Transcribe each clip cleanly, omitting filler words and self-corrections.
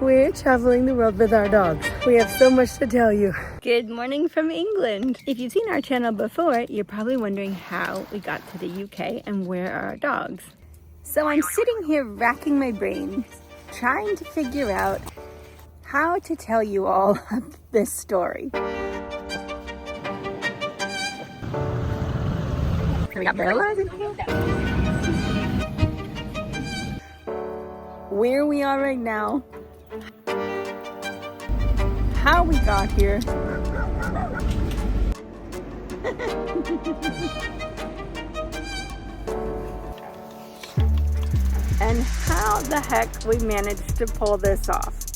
We're traveling the world with our dogs. We have so much to tell you. Good morning from England. If you've seen our channel before, you're probably wondering how we got to the UK and where are our dogs. So I'm sitting here racking my brains, trying to figure out how to tell you all this story. We got Bella's in here. Where we are right now, how we got here, and how the heck we managed to pull this off.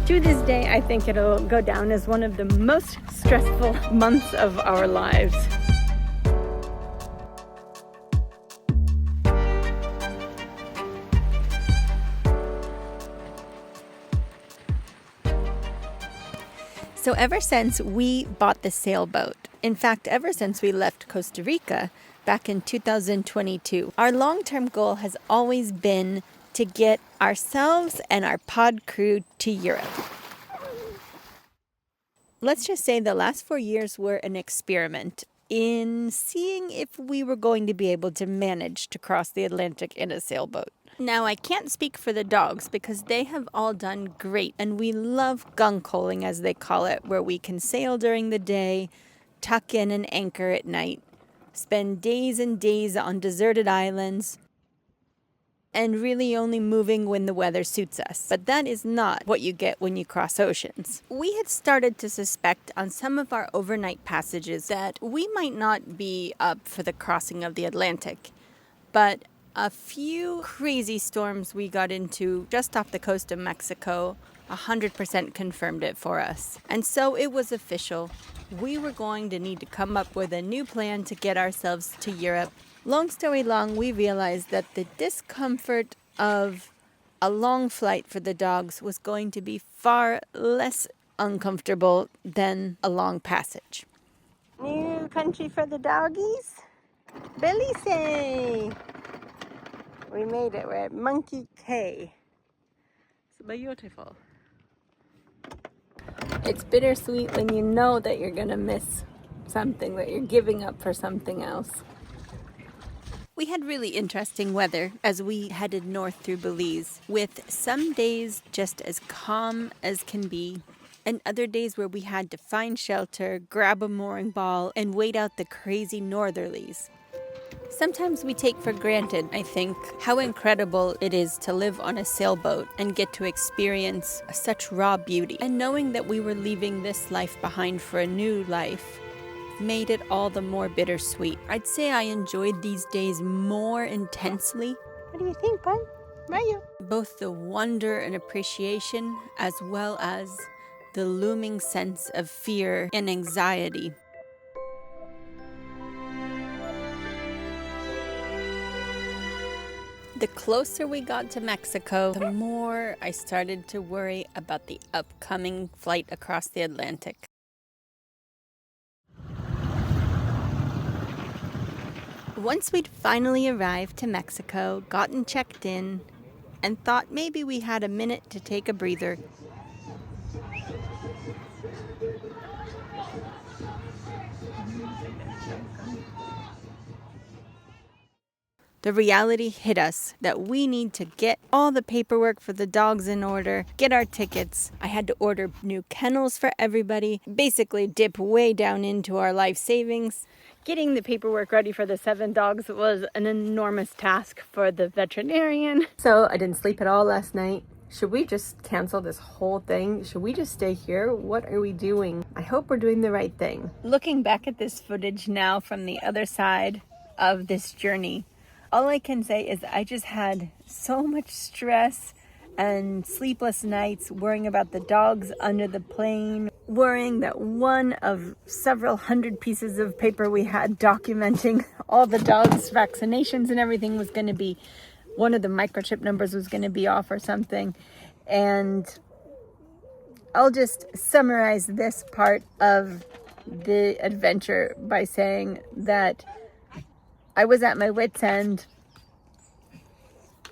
To this day, I think it'll go down as one of the most stressful months of our lives. So ever since we bought the sailboat, in fact, ever since we left Costa Rica back in 2022, our long-term goal has always been to get ourselves and our pod crew to Europe. Let's just say the last 4 years were an experiment in seeing if we were going to be able to manage to cross the Atlantic in a sailboat. Now, I can't speak for the dogs because they have all done great, and we love gung-holing, as they call it, where we can sail during the day, tuck in and anchor at night, spend days and days on deserted islands, and really only moving when the weather suits us. But that is not what you get when you cross oceans. We had started to suspect on some of our overnight passages that we might not be up for the crossing of the Atlantic, but a few crazy storms we got into just off the coast of Mexico 100% confirmed it for us. And so it was official. We were going to need to come up with a new plan to get ourselves to Europe. Long story long, we realized that the discomfort of a long flight for the dogs was going to be far less uncomfortable than a long passage. New country for the doggies? Belize! We made it. We're at Monkey Cay. It's beautiful. It's bittersweet when you know that you're going to miss something, that you're giving up for something else. We had really interesting weather as we headed north through Belize, with some days just as calm as can be, and other days where we had to find shelter, grab a mooring ball, and wait out the crazy northerlies. Sometimes we take for granted, I think, how incredible it is to live on a sailboat and get to experience such raw beauty. And knowing that we were leaving this life behind for a new life made it all the more bittersweet. I'd say I enjoyed these days more intensely. What do you think, bud? Mario? Both the wonder and appreciation, as well as the looming sense of fear and anxiety. The closer we got to Mexico, the more I started to worry about the upcoming flight across the Atlantic. Once we'd finally arrived to Mexico, gotten checked in, and thought maybe we had a minute to take a breather, the reality hit us that we need to get all the paperwork for the dogs in order, get our tickets. I had to order new kennels for everybody, basically dip way down into our life savings. Getting the paperwork ready for the 7 dogs was an enormous task for the veterinarian. So I didn't sleep at all last night. Should we just cancel this whole thing? Should we just stay here? What are we doing? I hope we're doing the right thing. Looking back at this footage now from the other side of this journey, all I can say is I just had so much stress and sleepless nights worrying about the dogs under the plane, worrying that one of several hundred pieces of paper we had documenting all the dogs' vaccinations and everything was going to be, one of the microchip numbers was going to be off or something. And I'll just summarize this part of the adventure by saying that I was at my wit's end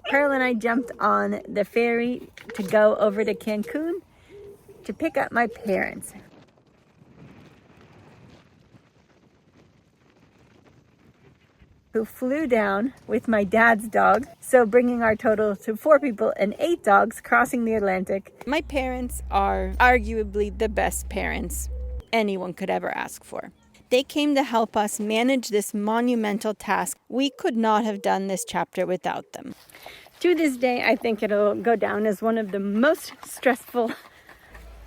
Pearl and I jumped on the ferry to go over to Cancun to pick up my parents, who flew down with my dad's dog, so bringing our total to 4 people and 8 dogs crossing the Atlantic. My parents are arguably the best parents anyone could ever ask for. They came to help us manage this monumental task. We could not have done this chapter without them. To this day, I think it'll go down as one of the most stressful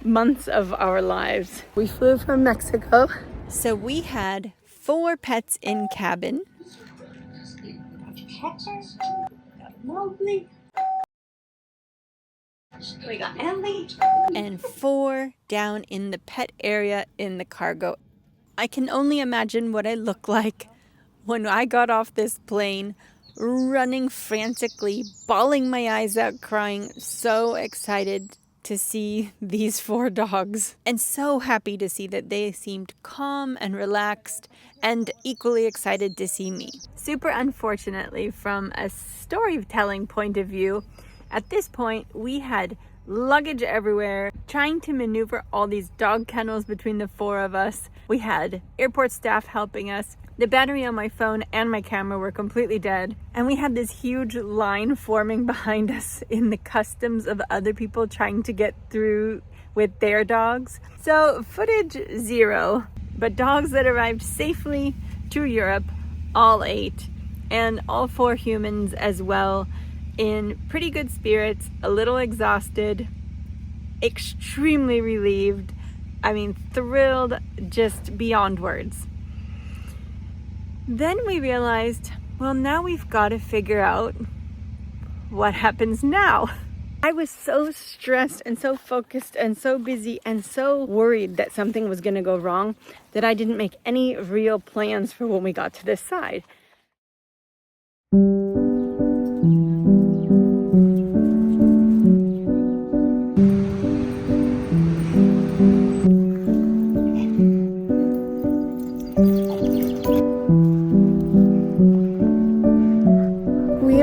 months of our lives. We flew from Mexico. So we had 4 pets in cabin. We got Ellie. And 4 down in the pet area in the cargo. I can only imagine what I look like when I got off this plane, running frantically, bawling my eyes out, crying, so excited to see these 4 dogs. And so happy to see that they seemed calm and relaxed and equally excited to see me. Super unfortunately, from a storytelling point of view, at this point we had luggage everywhere, trying to maneuver all these dog kennels between the 4 of us. We had airport staff helping us. The battery on my phone and my camera were completely dead. And we had this huge line forming behind us in the customs of other people trying to get through with their dogs. So footage 0, but dogs that arrived safely to Europe, all 8, and all 4 humans as well, in pretty good spirits, a little exhausted, extremely relieved, I mean thrilled, just beyond words. Then we realized, well, now we've got to figure out what happens now. I was so stressed and so focused and so busy and so worried that something was going to go wrong that I didn't make any real plans for when we got to this side.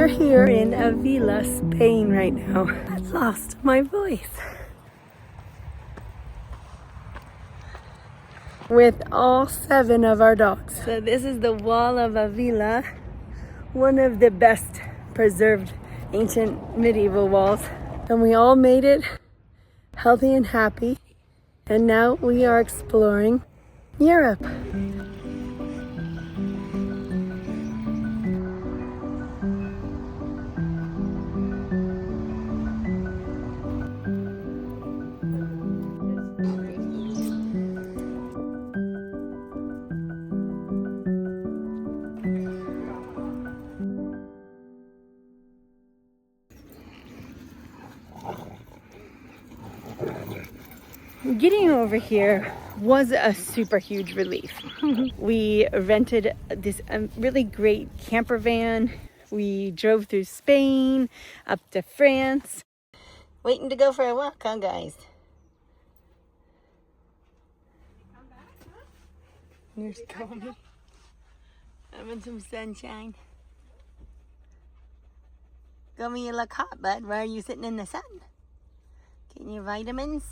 Here in Avila, Spain right now. I lost my voice. With all 7 of our dogs. So this is the wall of Avila, one of the best preserved ancient medieval walls. And we all made it healthy and happy. And now we are exploring Europe. Getting over here was a super huge relief. We rented this really great camper van. We drove through Spain, up to France. Waiting to go for a walk, huh, guys? There's Tommy. Having some sunshine. Gummy, you look hot, bud. Why are you sitting in the sun? Getting your vitamins?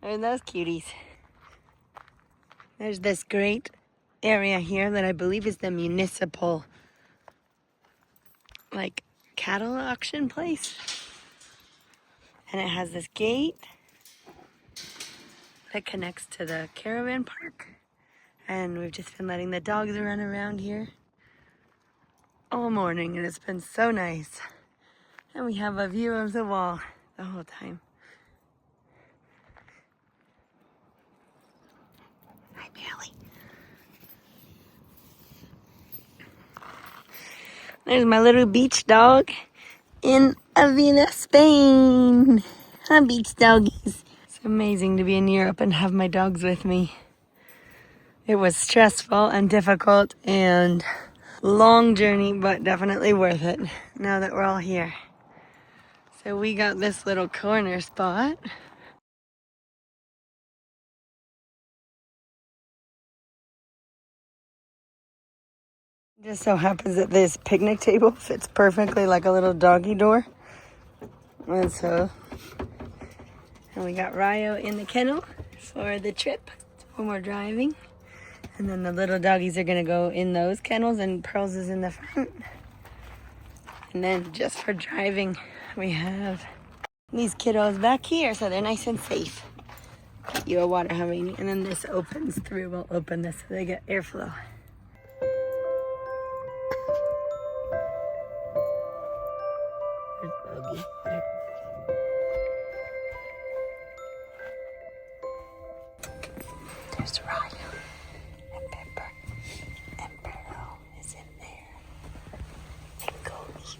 There are those cuties. There's this great area here that I believe is the municipal, like, cattle auction place. And it has this gate that connects to the caravan park. And we've just been letting the dogs run around here all morning, and it's been so nice. And we have a view of the wall the whole time. Hi, Bailey. There's my little beach dog in Avila, Spain. Hi, beach doggies. It's amazing to be in Europe and have my dogs with me. It was stressful and difficult and long journey, but definitely worth it now that we're all here. So we got this little corner spot. Just so happens that this picnic table fits perfectly like a little doggy door. And we got Ryo in the kennel for the trip when we're driving. And then the little doggies are gonna go in those kennels and Pearls is in the front. And then just for driving, we have these kiddos back here so they're nice and safe. Got you a water Harini. And then this opens through, we'll open this so they get airflow. There's Bogey. There's Ryo and Pepper and Pearl is in there. And Cody.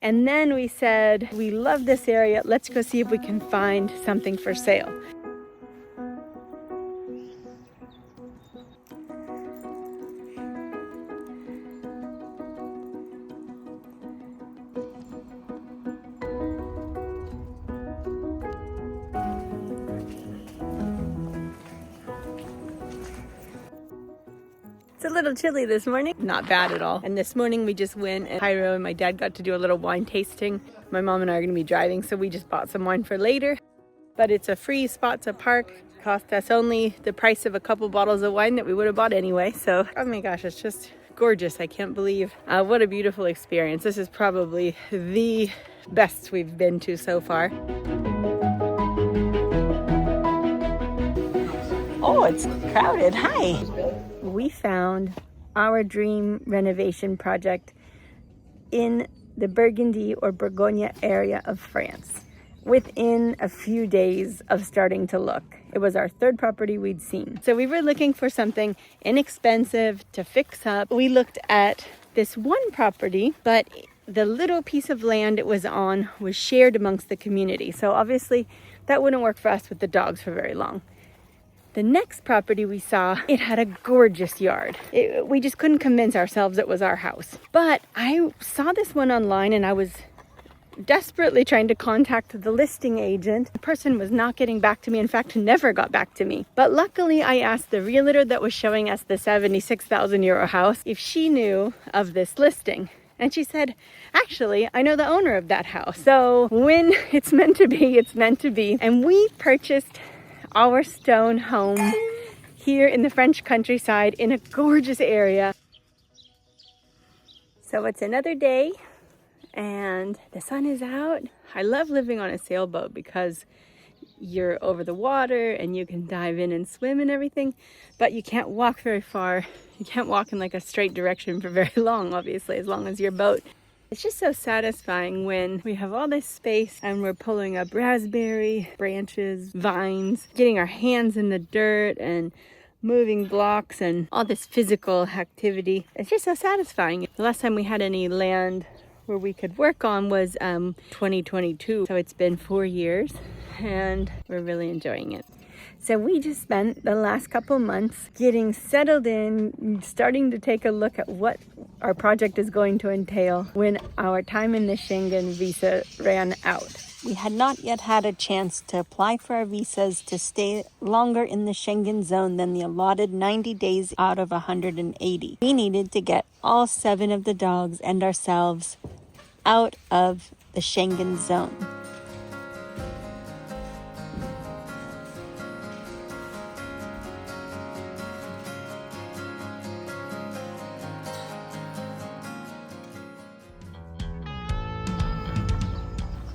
And then we said, we love this area. Let's go see if we can find something for sale. It's a little chilly this morning. Not bad at all. And this morning we just went and Cairo and my dad got to do a little wine tasting. My mom and I are going to be driving, so we just bought some wine for later. But it's a free spot to park. Cost us only the price of a couple bottles of wine that we would have bought anyway. So, oh my gosh, it's just gorgeous. I can't believe what a beautiful experience. This is probably the best we've been to so far. Oh, it's crowded. Hi. We found our dream renovation project in the Burgundy or Bourgogne area of France within a few days of starting to look. It was our third property we'd seen. So we were looking for something inexpensive to fix up. We looked at this one property, but the little piece of land it was on was shared amongst the community. So obviously that wouldn't work for us with the dogs for very long. The next property we saw, it had a gorgeous yard. We just couldn't convince ourselves it was our house. But I saw this one online and I was desperately trying to contact the listing agent. The person was not getting back to me. In fact, never got back to me. But luckily I asked the realtor that was showing us the 76,000 euro house if she knew of this listing. And she said, actually, I know the owner of that house. So when it's meant to be, it's meant to be. And we purchased our stone home here in the French countryside in a gorgeous area. So it's another day and the sun is out. I love living on a sailboat because you're over the water and you can dive in and swim and everything, but you can't walk very far. You can't walk in like a straight direction for very long, obviously, as long as your boat. It's just so satisfying when we have all this space and we're pulling up raspberry branches, vines, getting our hands in the dirt and moving blocks and all this physical activity. It's just so satisfying. The last time we had any land where we could work on was 2022. So it's been 4 years and we're really enjoying it. So we just spent the last couple months getting settled in, starting to take a look at what our project is going to entail when our time in the Schengen visa ran out. We had not yet had a chance to apply for our visas to stay longer in the Schengen zone than the allotted 90 days out of 180. We needed to get all 7 of the dogs and ourselves out of the Schengen zone.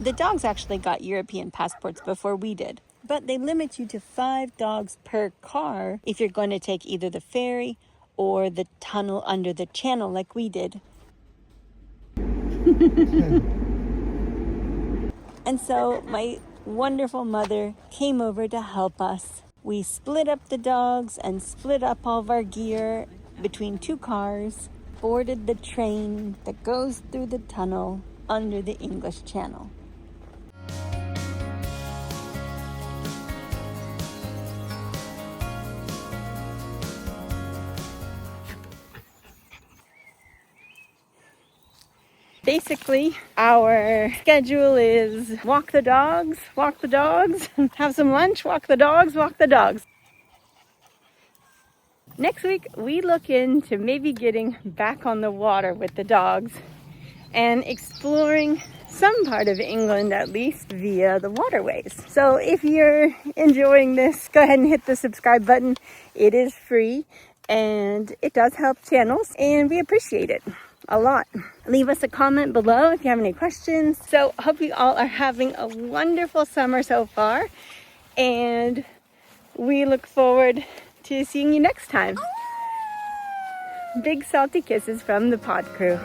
The dogs actually got European passports before we did, but they limit you to 5 dogs per car if you're going to take either the ferry or the tunnel under the channel like we did. And so my wonderful mother came over to help us. We split up the dogs and split up all of our gear between 2 cars, boarded the train that goes through the tunnel under the English Channel. Basically, our schedule is walk the dogs, have some lunch, walk the dogs. Next week, we look into maybe getting back on the water with the dogs and exploring some part of England, at least via the waterways. So if you're enjoying this, go ahead and hit the subscribe button. It is free and it does help channels, and we appreciate it a lot. Leave us a comment below if you have any questions. So hope you all are having a wonderful summer so far, and we look forward to seeing you next time. Big salty kisses from the pod crew.